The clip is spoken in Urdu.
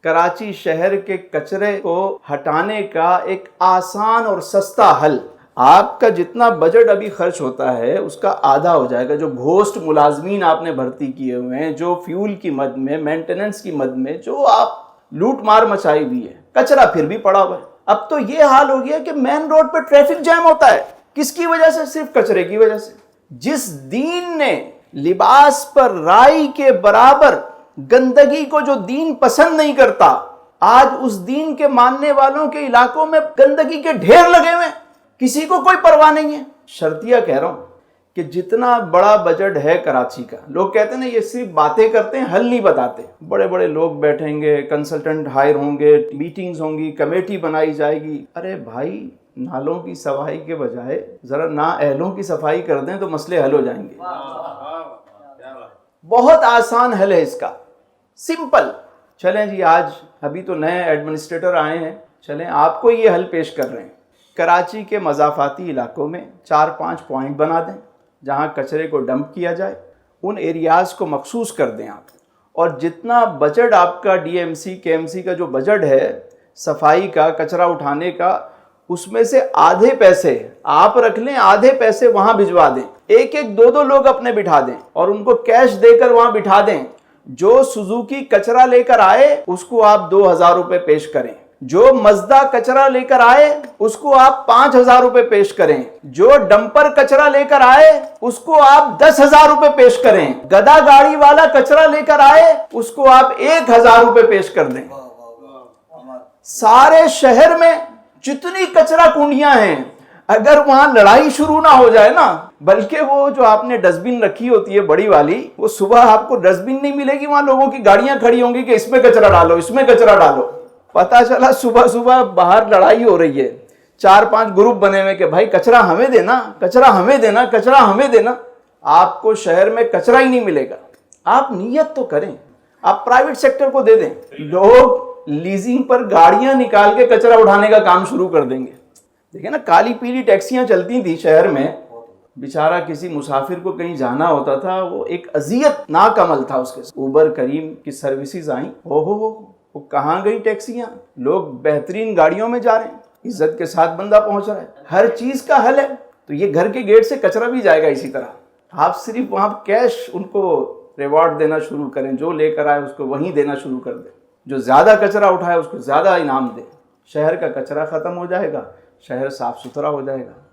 کراچی شہر کے کچرے کو ہٹانے کا ایک آسان اور سستا حل، آپ کا جتنا بجٹ ابھی خرچ ہوتا ہے اس کا آدھا ہو جائے گا۔ جو گھوسٹ ملازمین آپ نے بھرتی کیے ہوئے ہیں، جو فیول کی مد میں، مینٹیننس کی مد میں جو آپ لوٹ مار مچائی ہوئی ہے، کچرا پھر بھی پڑا ہوا ہے۔ اب تو یہ حال ہو گیا کہ مین روڈ پہ ٹریفک جام ہوتا ہے، کس کی وجہ سے؟ صرف کچرے کی وجہ سے۔ جس دین نے لباس پر رائی کے برابر گندگی کو، جو دین پسند نہیں کرتا، آج اس دین کے ماننے والوں کے علاقوں میں گندگی کے ڈھیر لگے ہوئے، کسی کو کوئی پرواہ نہیں ہے۔ شرطیہ کہہ رہا ہوں کہ جتنا بڑا بجٹ ہے کراچی کا، لوگ کہتے ہیں نا یہ صرف باتیں کرتے ہیں، حل نہیں بتاتے۔ بڑے بڑے لوگ بیٹھیں گے، کنسلٹنٹ ہائر ہوں گے، میٹنگز ہوں گی، کمیٹی بنائی جائے گی۔ ارے بھائی، نالوں کی صفائی کے بجائے ذرا نااہلوں کی صفائی کر دیں تو مسئلے حل ہو جائیں گے۔ بہت آسان حل ہے اس کا، سمپل۔ چلیں جی، آج ابھی تو نئے ایڈمنسٹریٹر آئے ہیں، چلیں آپ کو یہ حل پیش کر رہے ہیں۔ کراچی کے مضافاتی علاقوں میں 4-5 پوائنٹ بنا دیں جہاں کچرے کو ڈمپ کیا جائے، ان ایریاز کو مخصوص کر دیں آپ، اور جتنا بجٹ آپ کا ڈی ایم سی کے ایم سی کا جو بجٹ ہے صفائی کا، کچرا اٹھانے کا، اس میں سے آدھے پیسے آپ رکھ لیں، آدھے پیسے وہاں بھجوا دیں۔ ایک ایک دو لوگ اپنے بٹھا دیں اور ان کو کیش دے کر وہاں بٹھا دیں۔ جو سوزوکی کچرا لے کر آئے اس کو آپ 2,000 روپے پیش کریں، جو مزدا کچرا لے کر آئے اس کو آپ 5,000 روپے پیش کریں، جو ڈمپر کچرا لے کر آئے اس کو آپ 10,000 روپے پیش کریں، گدا گاڑی والا کچرا لے کر آئے اس کو آپ 1,000 روپے پیش کر دیں۔ سارے شہر میں جتنی کچرا کنڈیاں ہیں، اگر وہاں لڑائی شروع نہ ہو جائے نا، بلکہ وہ جو آپ نے ڈسٹ بن رکھی ہوتی ہے بڑی والی، وہ صبح آپ کو ڈسٹ بن نہیں ملے گی، وہاں لوگوں کی گاڑیاں کھڑی ہوں گی کہ اس میں کچرا ڈالو، اس میں کچرا ڈالو۔ پتا چلا صبح صبح باہر لڑائی ہو رہی ہے، 4-5 گروپ بنے ہوئے کہ بھائی کچرا ہمیں دینا، کچرا ہمیں دینا، کچرا ہمیں دینا۔ آپ کو شہر میں کچرا ہی نہیں ملے گا۔ آپ نیت تو کریں، آپ پرائیویٹ سیکٹر کو دے دیں، لوگ لیزنگ پر گاڑیاں نکال کے کچرا اٹھانے کا کام شروع کر دیں گے۔ دیکھیں نا، کالی پیلی ٹیکسیاں چلتی تھیں شہر میں، بیچارہ کسی مسافر کو کہیں جانا ہوتا تھا، وہ ایک اذیت ناک عمل تھا اس کے ساتھ۔ اوبر کریم کی سروسز آئیں، وہ کہاں گئی ٹیکسیاں؟ لوگ بہترین گاڑیوں میں جا رہے ہیں، عزت کے ساتھ بندہ پہنچ رہا ہے، ہر چیز کا حل ہے۔ تو یہ گھر کے گیٹ سے کچرا بھی جائے گا اسی طرح۔ آپ صرف وہاں کیش ان کو ریوارڈ دینا شروع کریں، جو لے کر آئے اس کو وہیں دینا شروع کر دیں، جو زیادہ کچرا اٹھائے اس کو زیادہ انعام دیں۔ شہر کا کچرا ختم ہو جائے گا، شہر صاف ستھرا ہو جائے گا۔